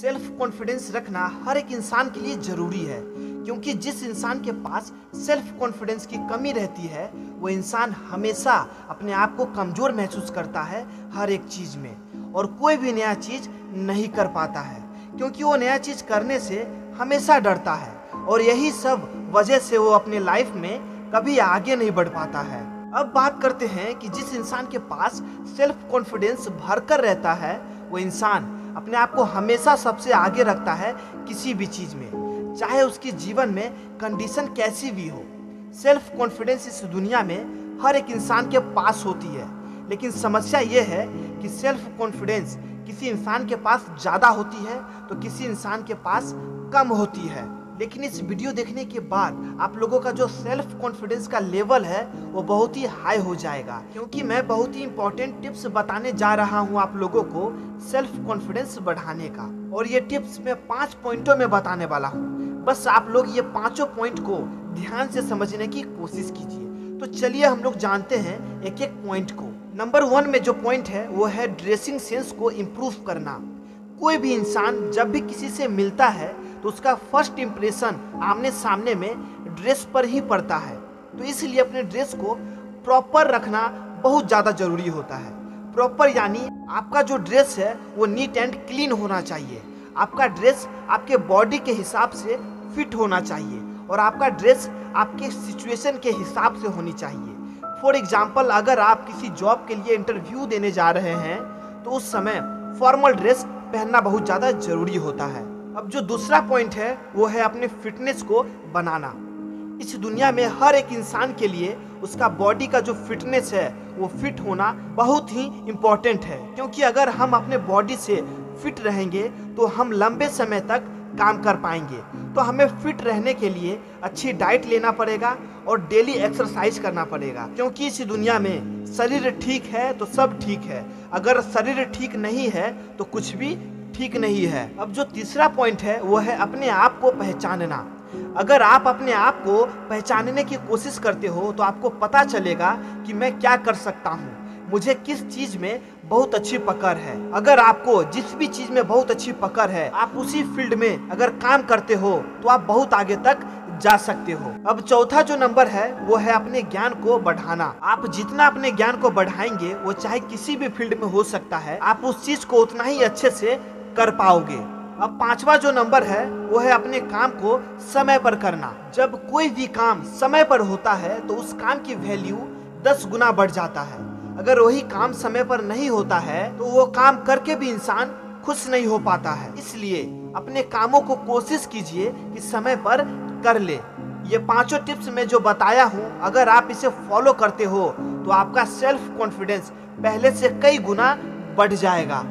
Self confidence रखना हर एक इंसान के लिए जरूरी है, क्योंकि जिस इंसान के पास सेल्फ कॉन्फिडेंस की कमी रहती है वो इंसान हमेशा अपने आप को कमज़ोर महसूस करता है हर एक चीज़ में, और कोई भी नया चीज़ नहीं कर पाता है क्योंकि वो नया चीज़ करने से हमेशा डरता है, और यही सब वजह से वो अपने लाइफ में कभी आगे नहीं बढ़ पाता है। अब बात करते हैं कि जिस इंसान के पास सेल्फ कॉन्फिडेंस भरकर रहता है वो इंसान अपने आप को हमेशा सबसे आगे रखता है किसी भी चीज़ में, चाहे उसके जीवन में कंडीशन कैसी भी हो। सेल्फ कॉन्फिडेंस इस दुनिया में हर एक इंसान के पास होती है, लेकिन समस्या ये है कि सेल्फ कॉन्फिडेंस किसी इंसान के पास ज़्यादा होती है तो किसी इंसान के पास कम होती है। लेकिन इस वीडियो देखने के बाद आप लोगों का जो सेल्फ कॉन्फिडेंस का लेवल है वो बहुत ही हाई हो जाएगा, क्योंकि मैं बहुत ही इंपॉर्टेंट टिप्स बताने जा रहा हूँ आप लोगों को सेल्फ कॉन्फिडेंस बढ़ाने का। और ये टिप्स मैं 5 पॉइंटों में बताने वाला हूँ। बस आप लोग ये 5 पॉइंट को ध्यान से समझने की कोशिश कीजिए। तो चलिए हम लोग जानते हैं एक एक पॉइंट को। नंबर 1 में जो पॉइंट है वो है ड्रेसिंग सेंस को इम्प्रूव करना। कोई भी इंसान जब भी किसी से मिलता है तो उसका फर्स्ट इम्प्रेशन आमने सामने में ड्रेस पर ही पड़ता है, तो इसलिए अपने ड्रेस को प्रॉपर रखना बहुत ज़्यादा ज़रूरी होता है। प्रॉपर यानी आपका जो ड्रेस है वो नीट एंड क्लीन होना चाहिए, आपका ड्रेस आपके बॉडी के हिसाब से फिट होना चाहिए, और आपका ड्रेस आपके सिचुएशन के हिसाब से होनी चाहिए। फॉर एग्जाम्पल, अगर आप किसी जॉब के लिए इंटरव्यू देने जा रहे हैं तो उस समय फॉर्मल ड्रेस पहनना बहुत ज़्यादा ज़रूरी होता है। अब जो दूसरा पॉइंट है वो है अपने फिटनेस को बनाना। इस दुनिया में हर एक इंसान के लिए उसका बॉडी का जो फिटनेस है वो फिट होना बहुत ही इम्पोर्टेंट है, क्योंकि अगर हम अपने बॉडी से फिट रहेंगे तो हम लंबे समय तक काम कर पाएंगे। तो हमें फिट रहने के लिए अच्छी डाइट लेना पड़ेगा और डेली एक्सरसाइज करना पड़ेगा, क्योंकि इस दुनिया में शरीर ठीक है तो सब ठीक है, अगर शरीर ठीक नहीं है तो कुछ भी ठीक नहीं है। अब जो तीसरा पॉइंट है वो है अपने आप को पहचानना। अगर आप अपने आप को पहचानने की कोशिश करते हो तो आपको पता चलेगा कि मैं क्या कर सकता हूँ, मुझे किस चीज में बहुत अच्छी पकड़ है। अगर आपको जिस भी चीज में बहुत अच्छी पकड़ है, आप उसी फील्ड में अगर काम करते हो तो आप बहुत आगे तक जा सकते हो। अब चौथा जो नंबर है वो है अपने ज्ञान को बढ़ाना। आप जितना अपने ज्ञान को बढ़ाएंगे वो चाहे किसी भी फील्ड में हो सकता है, आप उस चीज को उतना ही अच्छे से कर पाओगे। अब 5वां जो नंबर है वो है अपने काम को समय पर करना। जब कोई भी काम समय पर होता है तो उस काम की वैल्यू 10 गुना बढ़ जाता है। अगर वही काम समय पर नहीं होता है तो वो काम करके भी इंसान खुश नहीं हो पाता है। इसलिए अपने कामों को कोशिश कीजिए कि समय पर कर ले। ये 5 टिप्स मैं जो बताया हूँ, अगर आप इसे फॉलो करते हो तो आपका सेल्फ कॉन्फिडेंस पहले से कई गुना बढ़ जाएगा।